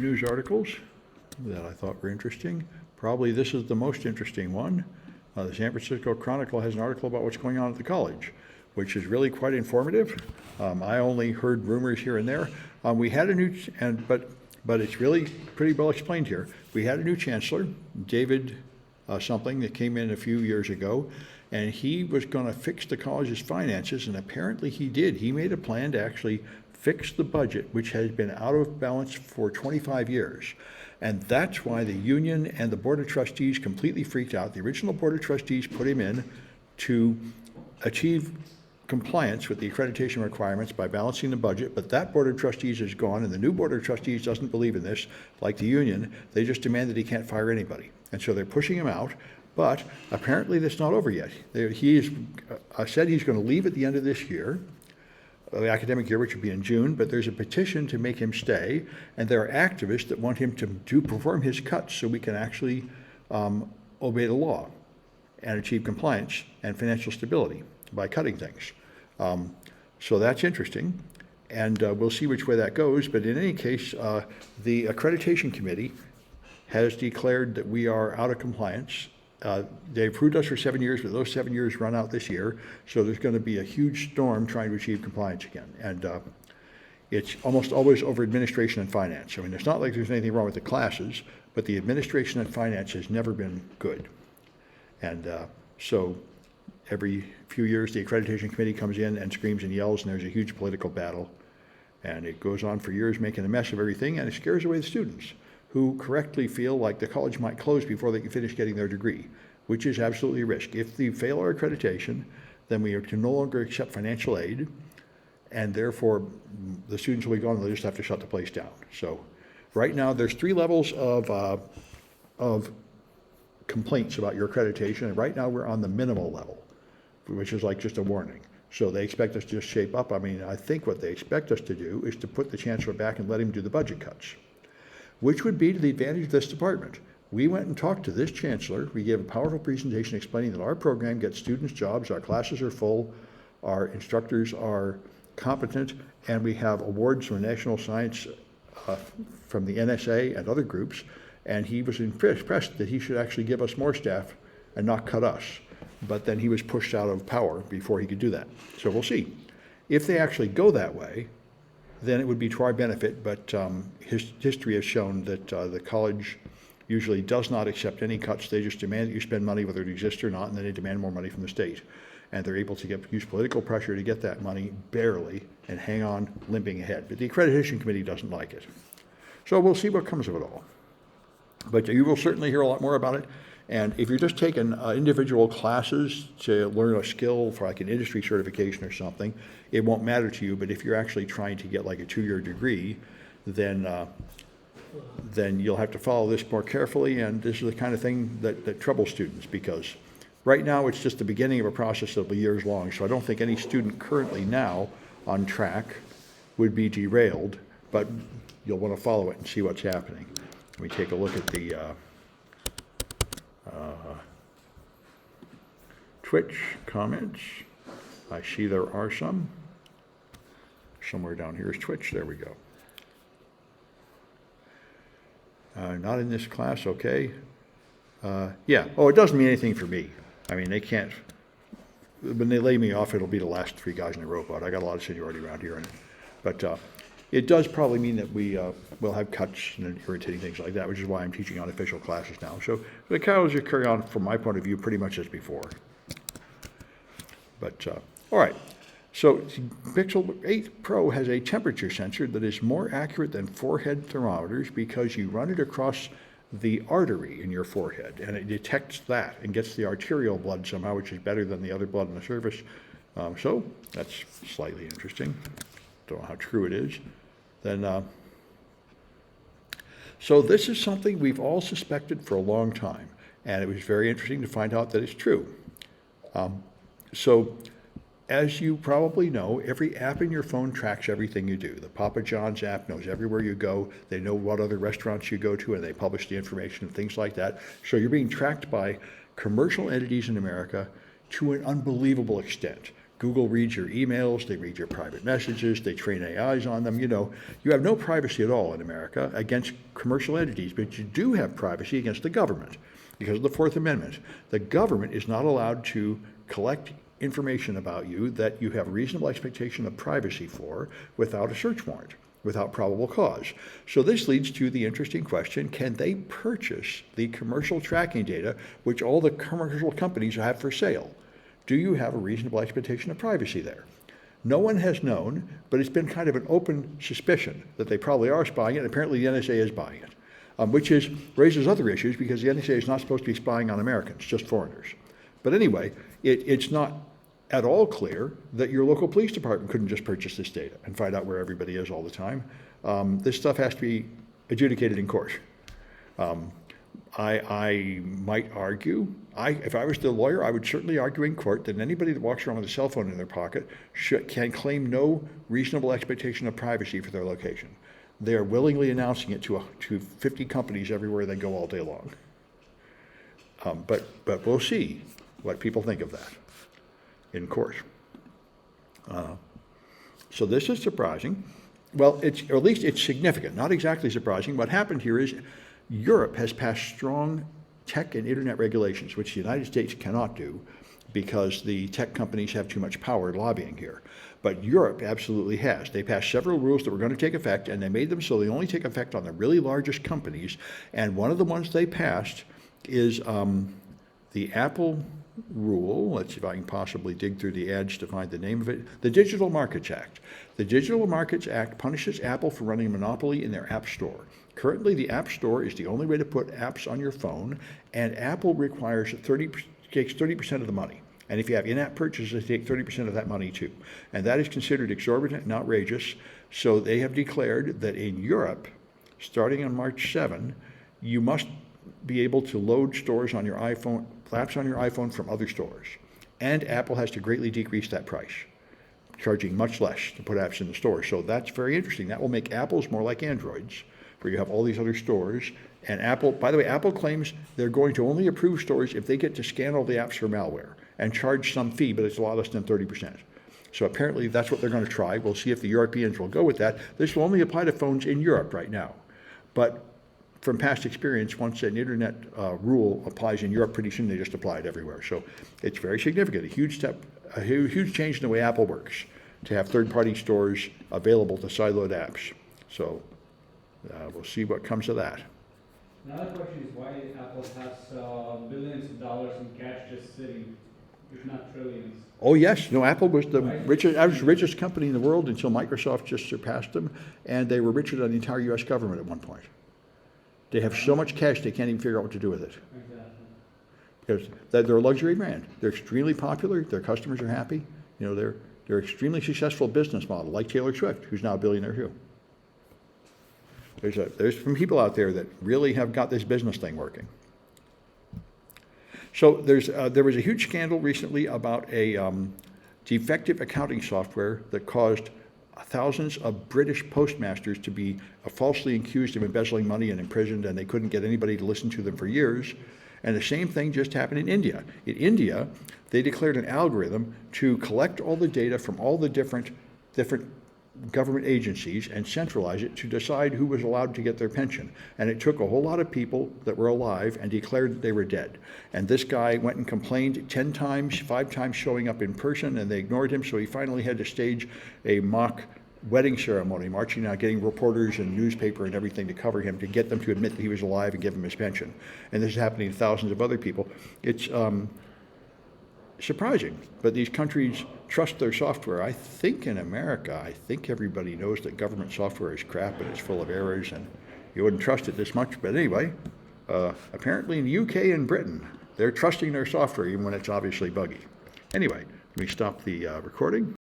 News articles that I thought were interesting. Probably this is the most interesting one. The San Francisco Chronicle has an article about what's going on at the college, which is really quite informative. I only heard rumors here and there. We had a new, but it's really pretty well explained here. We had a new chancellor, David something, that came in a few years ago, and he was going to fix the college's finances, and apparently he did. He made a plan to actually fix the budget, which has been out of balance for 25 years. And that's why the union and the Board of Trustees completely freaked out. The original Board of Trustees put him in to achieve compliance with the accreditation requirements by balancing the budget, but that Board of Trustees is gone, and the new Board of Trustees doesn't believe in this, like the union. They just demand that he can't fire anybody. And so they're pushing him out, but apparently that's not over yet. He is said he's going to leave at the end of this year, the academic year, which would be in June, but there's a petition to make him stay, and there are activists that want him to perform his cuts so we can actually obey the law and achieve compliance and financial stability by cutting things. So that's interesting, and we'll see which way that goes, but in any case, the accreditation committee has declared that we are out of compliance. They approved us for 7 years, but those 7 years run out this year, so there's going to be a huge storm trying to achieve compliance again. And it's almost always over administration and finance. I mean, it's not like there's anything wrong with the classes, but the administration and finance has never been good. And so every few years, the accreditation committee comes in and screams and yells, and there's a huge political battle. And it goes on for years, making a mess of everything, and it scares away the students, who correctly feel like the college might close before they can finish getting their degree, which is absolutely a risk. If they fail our accreditation, then we can no longer accept financial aid, and therefore the students will be gone and they'll just have to shut the place down. So right now there's 3 levels of complaints about your accreditation, and right now we're on the minimal level, which is like just a warning. So they expect us to just shape up. I mean, I think what they expect us to do is to put the chancellor back and let him do the budget cuts, which would be to the advantage of this department. We went and talked to this chancellor. We gave a powerful presentation explaining that our program gets students jobs, our classes are full, our instructors are competent, and we have awards from National Science from the NSA and other groups, and he was impressed that he should actually give us more staff and not cut us. But then he was pushed out of power before he could do that. So we'll see. If they actually go that way, then it would be to our benefit, but history has shown that the college usually does not accept any cuts. They just demand that you spend money whether it exists or not, and then they demand more money from the state. And they're able to use political pressure to get that money barely and hang on, limping ahead. But the accreditation committee doesn't like it. So we'll see what comes of it all. But you will certainly hear a lot more about it. And if you're just taking individual classes to learn a skill for like an industry certification or something, it won't matter to you. But if you're actually trying to get like a 2-year degree, then you'll have to follow this more carefully. And this is the kind of thing that troubles students, because right now it's just the beginning of a process that'll be years long. So I don't think any student currently now on track would be derailed, but you'll want to follow it and see what's happening. Let me take a look at the Twitch comments. I see there are some. Somewhere down here is Twitch. There we go. Not in this class, okay. Yeah, oh, it doesn't mean anything for me. I mean, they can't, when they lay me off, it'll be the last 3 guys in a row, but I got a lot of seniority around here. But it does probably mean that we will have cuts and irritating things like that, which is why I'm teaching unofficial classes now. So the cows just carry on, from my point of view, pretty much as before. But, all right. So Pixel 8 Pro has a temperature sensor that is more accurate than forehead thermometers, because you run it across the artery in your forehead, and it detects that and gets the arterial blood somehow, which is better than the other blood on the surface. So that's slightly interesting. Don't know how true it is. Then, so this is something we've all suspected for a long time, and it was very interesting to find out that it's true. So as you probably know, every app in your phone tracks everything you do. The Papa John's app knows everywhere you go. They know what other restaurants you go to, and they publish the information and things like that. So you're being tracked by commercial entities in America to an unbelievable extent. Google reads your emails, they read your private messages, they train AIs on them. You have no privacy at all in America against commercial entities, but you do have privacy against the government because of the Fourth Amendment. The government is not allowed to collect information about you that you have a reasonable expectation of privacy for without a search warrant, without probable cause. So this leads to the interesting question, can they purchase the commercial tracking data which all the commercial companies have for sale? Do you have a reasonable expectation of privacy there? No one has known, but it's been kind of an open suspicion that they probably are spying it. Apparently the NSA is buying it, which raises other issues because the NSA is not supposed to be spying on Americans, just foreigners. But anyway, it's not at all clear that your local police department couldn't just purchase this data and find out where everybody is all the time. This stuff has to be adjudicated in court. I might argue, if I was the lawyer, I would certainly argue in court that anybody that walks around with a cell phone in their pocket can claim no reasonable expectation of privacy for their location. They are willingly announcing it to 50 companies everywhere they go all day long. But we'll see what people think of that in court. So this is surprising. Well, or at least it's significant, not exactly surprising. What happened here is Europe has passed strong tech and internet regulations, which the United States cannot do because the tech companies have too much power lobbying here. But Europe absolutely has. They passed several rules that were going to take effect, and they made them so they only take effect on the really largest companies. And one of the ones they passed is the Apple rule. Let's see if I can possibly dig through the ads to find the name of it. The Digital Markets Act. The Digital Markets Act punishes Apple for running a monopoly in their App Store. Currently, the App Store is the only way to put apps on your phone, and Apple requires takes 30% of the money. And if you have in-app purchases, they take 30% of that money too. And that is considered exorbitant and outrageous. So they have declared that in Europe, starting on March 7, you must be able to load stores on your iPhone, apps on your iPhone from other stores. And Apple has to greatly decrease that price, charging much less to put apps in the store. So that's very interesting. That will make Apples more like Androids, where you have all these other stores. And Apple, by the way, Apple claims they're going to only approve stores if they get to scan all the apps for malware and charge some fee, but it's a lot less than 30%. So apparently that's what they're going to try. We'll see if the Europeans will go with that. This will only apply to phones in Europe right now. But from past experience, once an internet rule applies in Europe, pretty soon they just apply it everywhere. So it's very significant, a huge step, a huge change in the way Apple works to have third-party stores available to sideload apps. So we'll see what comes of that. Another question is why Apple has billions of dollars in cash just sitting, if not trillions. Oh yes, no, Apple was the richest company in the world until Microsoft just surpassed them, and they were richer than the entire U.S. government at one point. They have so much cash they can't even figure out what to do with it. Exactly. Because they're a luxury brand. They're extremely popular. Their customers are happy. They're extremely successful business model, like Taylor Swift, who's now a billionaire too. There's some people out there that really have got this business thing working. So there was a huge scandal recently about a defective accounting software that caused thousands of British postmasters to be falsely accused of embezzling money and imprisoned, and they couldn't get anybody to listen to them for years. And the same thing just happened in India. In India, they declared an algorithm to collect all the data from all the different government agencies and centralize it to decide who was allowed to get their pension. And it took a whole lot of people that were alive and declared that they were dead. And this guy went and complained 10 times, 5 times showing up in person, and they ignored him, so he finally had to stage a mock wedding ceremony, marching out, getting reporters and newspaper and everything to cover him, to get them to admit that he was alive and give him his pension. And this is happening to thousands of other people. It's surprising, but these countries trust their software. I think in America, I think everybody knows that government software is crap and it's full of errors, and you wouldn't trust it this much. But anyway, apparently in the UK and Britain, they're trusting their software even when it's obviously buggy. Anyway, let me stop the recording.